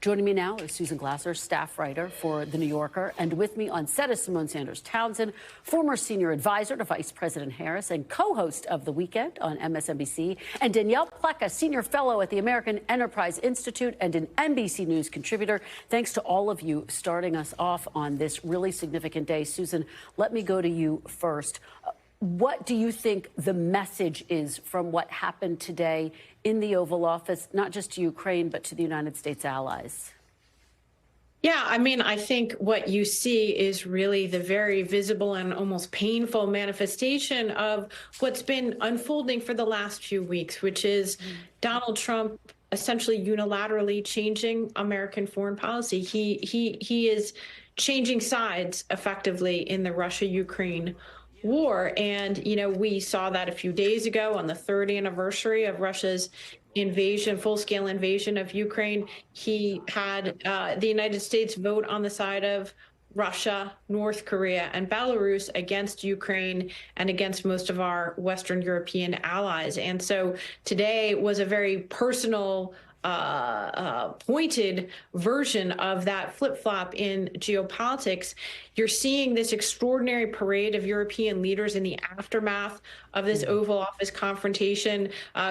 Joining me now is Susan Glasser, staff writer for The New Yorker. And with me on set is Symone Townsend, former senior advisor to Vice President Harris and co-host of The Weekend on MSNBC, and Danielle, Pletka, senior fellow at the American Enterprise Institute and an NBC News contributor. Thanks to all of you starting us off on this really significant day. Susan, let me go to you first. What do you think the message is from what happened today in the Oval Office, not just to Ukraine, but to the United States allies? Yeah, I mean, I think what you see is really the very visible and almost painful manifestation of what's been unfolding for the last few weeks, which is Donald Trump essentially unilaterally changing American foreign policy. He is changing sides effectively in the Russia-Ukraine war. And, you know, we saw that a few days ago on the third anniversary of Russia's invasion, full-scale invasion of Ukraine. He had the United States vote on the side of Russia, North Korea, and Belarus against Ukraine and against most of our Western European allies. And so today was a very personal, pointed version of that flip-flop in geopolitics. You're seeing this extraordinary parade of European leaders in the aftermath of this Oval Office confrontation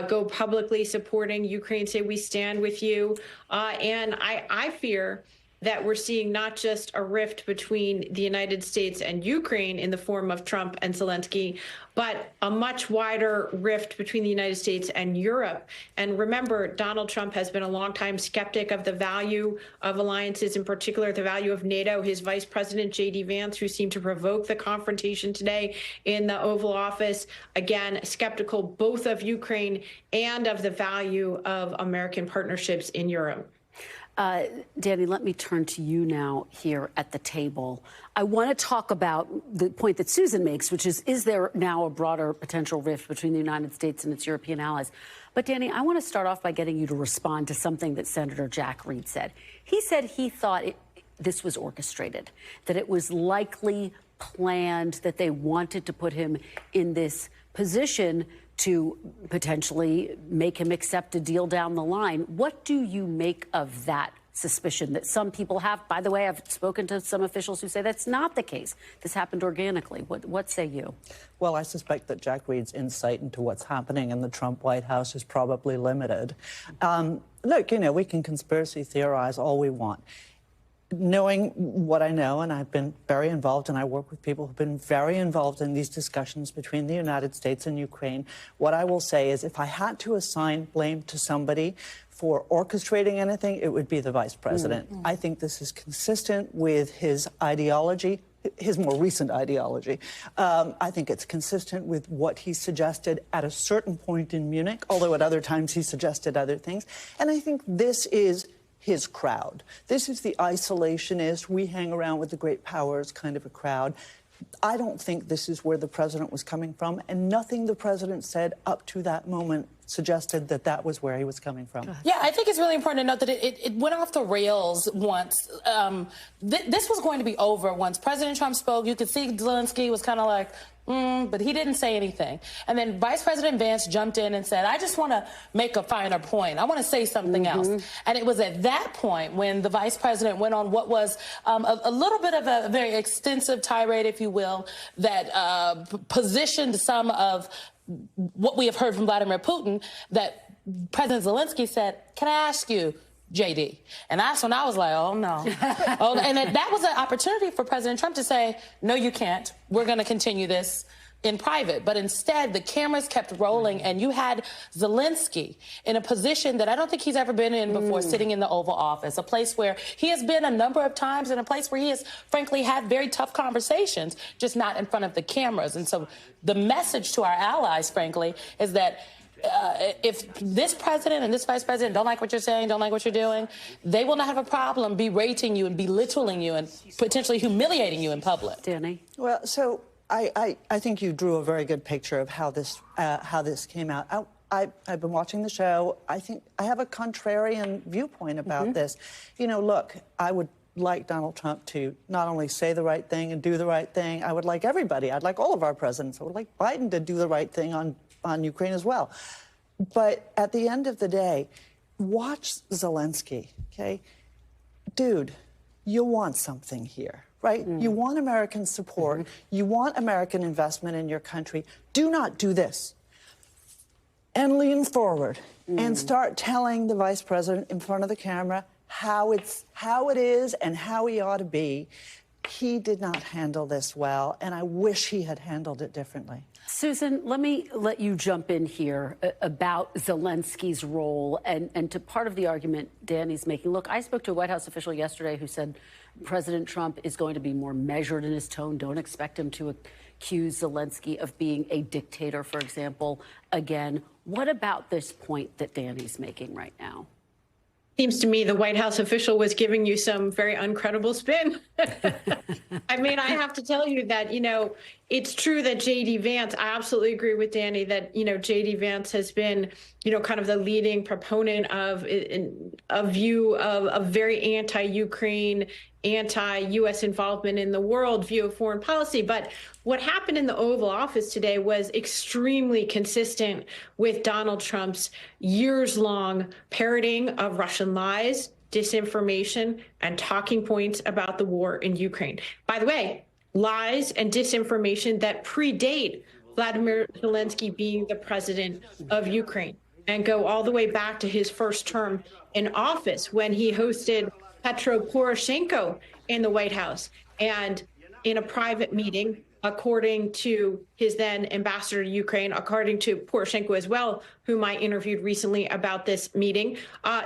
go publicly supporting Ukraine, say, we stand with you. And I fear that we're seeing not just a rift between the United States and Ukraine in the form of Trump and Zelenskyy, but a much wider rift between the United States and Europe. And remember, Donald Trump has been a longtime skeptic of the value of alliances, in particular, the value of NATO. His Vice President, J.D. Vance, who seemed to provoke the confrontation today in the Oval Office, again, skeptical both of Ukraine and of the value of American partnerships in Europe. Danny, let me turn to you now here at the table. I want to talk about the point that Susan makes, which is there now a broader potential rift between the United States and its European allies? But, Danny, I want to start off by getting you to respond to something that Senator Jack Reed said. He said he thought this was orchestrated, that it was likely planned, that they wanted to put him in this position to potentially make him accept a deal down the line. What do you make of that suspicion that some people have? By the way, I've spoken to some officials who say that's not the case. This happened organically. What say you? Well, I suspect that Jack Reed's insight into what's happening in the Trump White House is probably limited. Look, you know, we can conspiracy theorize all we want. Knowing what I know, and I've been very involved, and I work with people who've been very involved in these discussions between the United States and Ukraine, what I will say is if I had to assign blame to somebody for orchestrating anything, it would be the vice president. I think this is consistent with his ideology, his more recent ideology. I think it's consistent with what he suggested at a certain point in Munich, although at other times he suggested other things. And I think this is his crowd. This is the isolationist, we hang around with the great powers kind of a crowd. I don't think this is where the president was coming from, and nothing the president said up to that moment suggested that that was where he was coming from. Yeah, I think it's really important to note that it went off the rails once. This was going to be over once President Trump spoke. You could see Zelenskyy was kind of like, but he didn't say anything. And then Vice President Vance jumped in and said, I just want to make a finer point. I want to say something else. And it was at that point when the vice president went on what was a little bit of a very extensive tirade, if you will, that positioned some of what we have heard from Vladimir Putin, that President Zelenskyy said, can I ask you, JD? And that's when I was like, oh, no. And that was an opportunity for President Trump to say, no, you can't. We're going to continue this in private. But instead, the cameras kept rolling, and you had Zelenskyy in a position that I don't think he's ever been in before, sitting in the Oval Office, a place where he has been a number of times, and a place where he has, frankly, had very tough conversations, just not in front of the cameras. And so the message to our allies, frankly, is that if this president and this vice president don't like what you're saying, don't like what you're doing, they will not have a problem berating you and belittling you and potentially humiliating you in public. Danny? Well, so I think you drew a very good picture of how this came out. I've been watching the show. I think I have a contrarian viewpoint about this. You know, look, I would like Donald Trump to not only say the right thing and do the right thing. I would like everybody. I'd like all of our presidents. I would like Biden to do the right thing on Ukraine as well. But at the end of the day, watch Zelenskyy, okay? dude, you want something here, right? You want American support. You want American investment in your country. Do not do this. And lean forward and start telling the vice president in front of the camera how it is and how he ought to be. He did not handle this well, and I wish he had handled it differently. Susan, let me let you jump in here about Zelensky's role and to part of the argument Danny's making. Look, I spoke to a White House official yesterday who said President Trump is going to be more measured in his tone. Don't expect him to accuse Zelenskyy of being a dictator, for example, again. What about this point that Danny's making right now? Seems to me the White House official was giving you some very uncredible spin. I mean, I have to tell you that, it's true that J.D. Vance, I absolutely agree with Danny that, J.D. Vance has been, kind of the leading proponent of a view of a very anti-Ukraine, anti-U.S. involvement in the world view of foreign policy. But what happened in the Oval Office today was extremely consistent with Donald Trump's years-long parroting of Russian lies, disinformation, and talking points about the war in Ukraine. By the way, lies and disinformation that predate Vladimir Zelenskyy being the president of Ukraine and go all the way back to his first term in office when he hosted Petro Poroshenko in the White House. And in a private meeting, according to his then ambassador to Ukraine, according to Poroshenko as well, whom I interviewed recently about this meeting,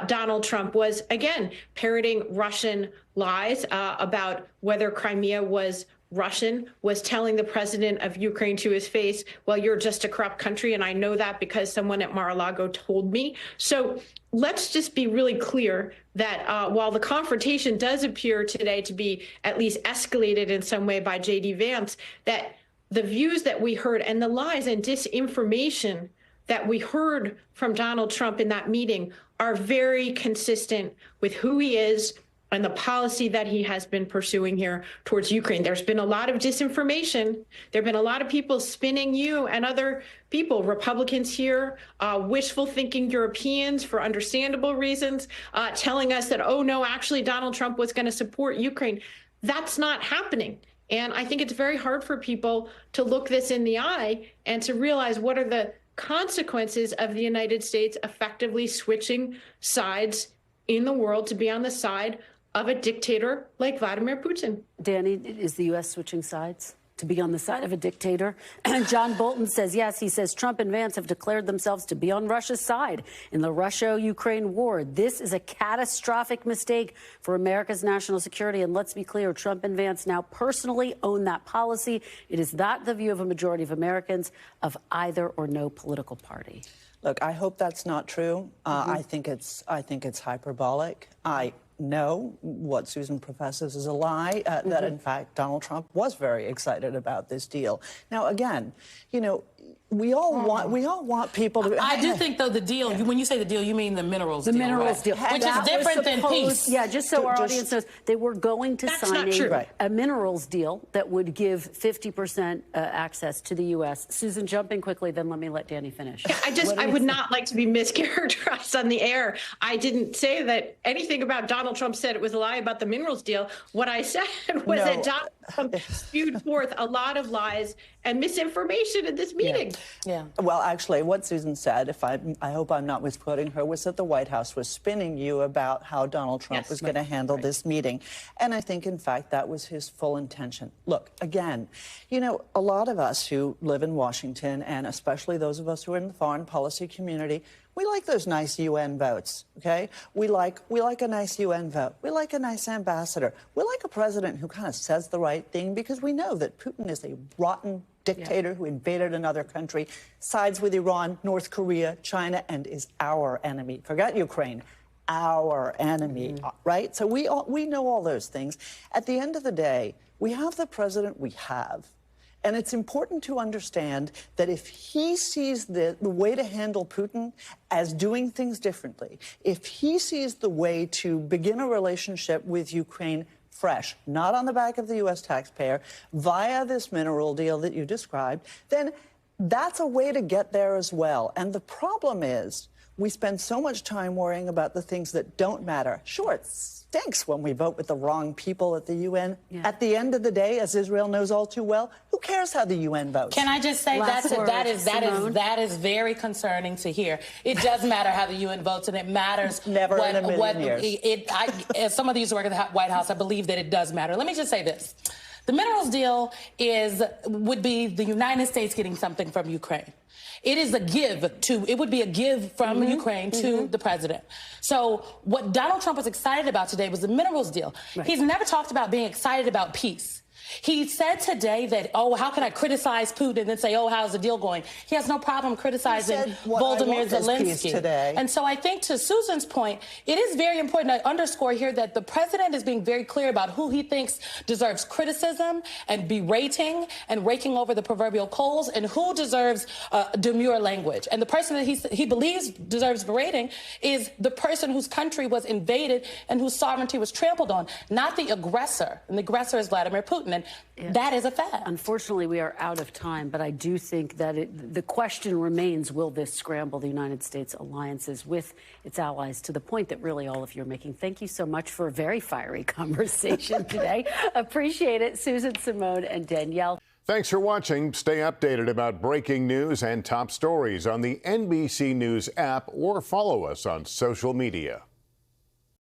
Donald Trump was, again, parroting Russian lies about whether Crimea was Russian, was telling the president of Ukraine to his face, well, you're just a corrupt country. And I know that because someone at Mar-a-Lago told me. So let's just be really clear that while the confrontation does appear today to be at least escalated in some way by J.D. Vance, that the views that we heard and the lies and disinformation that we heard from Donald Trump in that meeting are very consistent with who he is and the policy that he has been pursuing here towards Ukraine. There's been a lot of disinformation. There have been a lot of people spinning you and other people, Republicans here, wishful thinking Europeans for understandable reasons, telling us that, oh, no, actually, Donald Trump was going to support Ukraine. That's not happening. And I think it's very hard for people to look this in the eye and to realize what are the consequences of the United States effectively switching sides in the world to be on the side of a dictator like Vladimir Putin. Danny, is the U.S. switching sides to be on the side of a dictator? And John Bolton says, yes, he says Trump and Vance have declared themselves to be on Russia's side in the Russia-Ukraine war. This is a catastrophic mistake for America's national security. And let's be clear, Trump and Vance now personally own that policy. It is not the view of a majority of Americans of either or no political party. Look, I hope that's not true. I think it's hyperbolic. I know what Susan professes is a lie, that in fact Donald Trump was very excited about this deal. Now, again, we all want people to. I do think, though, the deal. When you say the deal, you mean the minerals deal. The minerals deal, which is different than peace. Yeah, just so our audience knows, they were going to sign a minerals deal that would give 50% access to the U.S. Susan, jump in quickly, then let me let Danny finish. I would not like to be mischaracterized on the air. I didn't say that anything about Donald Trump said it was a lie about the minerals deal. What I said was that Donald Trump spewed forth a lot of lies and misinformation in this meeting. Yeah. Well, actually, what Susan said, I hope I'm not misquoting her, was that the White House was spinning you about how Donald Trump was going to handle this meeting. And I think, in fact, that was his full intention. Look, again, a lot of us who live in Washington, and especially those of us who are in the foreign policy community, we like those nice UN votes, okay? We like a nice UN vote. We like a nice ambassador. We like a president who kind of says the right thing, because we know that Putin is a rotten dictator who invaded another country, sides with Iran, North Korea, China, and is our enemy. Forget Ukraine, our enemy, right? So we know all those things. At the end of the day, we have the president we have. And it's important to understand that if he sees the way to handle Putin as doing things differently, if he sees the way to begin a relationship with Ukraine fresh, not on the back of the U.S. taxpayer, via this mineral deal that you described, then that's a way to get there as well. And the problem is, we spend so much time worrying about the things that don't matter. Sure, it stinks when we vote with the wrong people at the UN. Yeah. At the end of the day, as Israel knows all too well, who cares how the UN votes? Can I just say Symone? that is very concerning to hear. It does matter how the UN votes, and it matters. Never in a million years. As some of these work at the White House, I believe that it does matter. Let me just say this. The minerals deal would be the United States getting something from Ukraine. It would be a give from Ukraine to the president. So what Donald Trump was excited about today was the minerals deal. Right. He's never talked about being excited about peace. He said today that, oh, how can I criticize Putin and then say, oh, how's the deal going? He has no problem criticizing Volodymyr Zelenskyy. Today. And so I think, to Susan's point, it is very important to underscore here that the president is being very clear about who he thinks deserves criticism and berating and raking over the proverbial coals, and who deserves demure language. And the person that he believes deserves berating is the person whose country was invaded and whose sovereignty was trampled on, not the aggressor. And the aggressor is Vladimir Putin. And that is a fact. Unfortunately, we are out of time, but I do think that the question remains, will this scramble the United States alliances with its allies, to the point that really all of you are making. Thank you so much for a very fiery conversation today. Appreciate it. Susan, Symone, and Danielle. Thanks for watching. Stay updated about breaking news and top stories on the NBC News app, or follow us on social media.